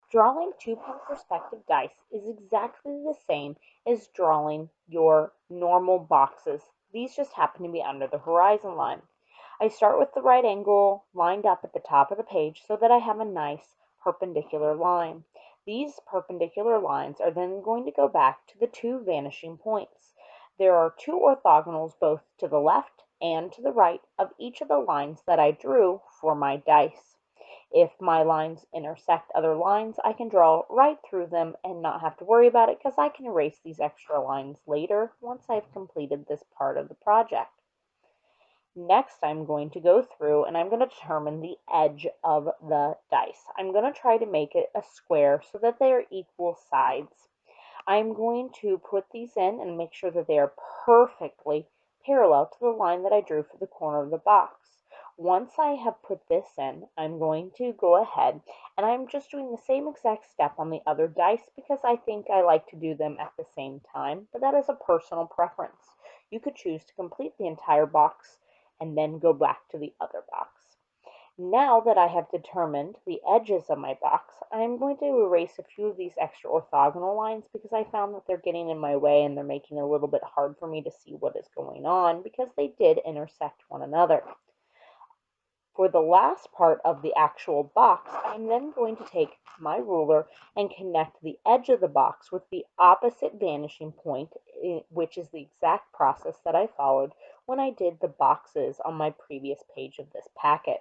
Drawing 2-point perspective dice is exactly the same as drawing your normal boxes. These just happen to be under the horizon line. I start with the right angle lined up at the top of the page so that I have a nice perpendicular line. These perpendicular lines are then going to go back to the 2 vanishing points. There are 2 orthogonals both to the left and to the right of each of the lines that I drew for my dice. If my lines intersect other lines, I can draw right through them and not have to worry about it because I can erase these extra lines later once I've completed this part of the project. Next, I'm going to go through and I'm going to determine the edge of the dice. I'm going to try to make it a square so that they are equal sides. I'm going to put these in and make sure that they are perfectly parallel to the line that I drew for the corner of the box. Once I have put this in, I'm going to go ahead and I'm just doing the same exact step on the other dice because I think I like to do them at the same time, but that is a personal preference. You could choose to complete the entire box and then go back to the other box. Now that I have determined the edges of my box, I'm going to erase a few of these extra orthogonal lines because I found that they're getting in my way and they're making it a little bit hard for me to see what is going on because they did intersect one another. For the last part of the actual box, I'm then going to take my ruler and connect the edge of the box with the opposite vanishing point, which is the exact process that I followed when I did the boxes on my previous page of this packet.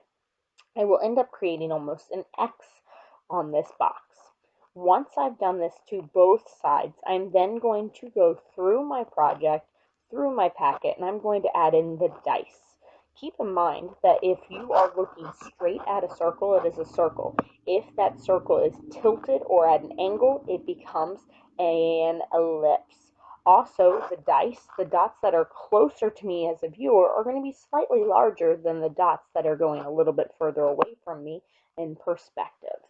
I will end up creating almost an X on this box. Once I've done this to both sides, I'm then going to go through my project, through my packet, and I'm going to add in the dice. Keep in mind that if you are looking straight at a circle, it is a circle. If that circle is tilted or at an angle, it becomes an ellipse. Also, the dice, the dots that are closer to me as a viewer, are going to be slightly larger than the dots that are going a little bit further away from me in perspective.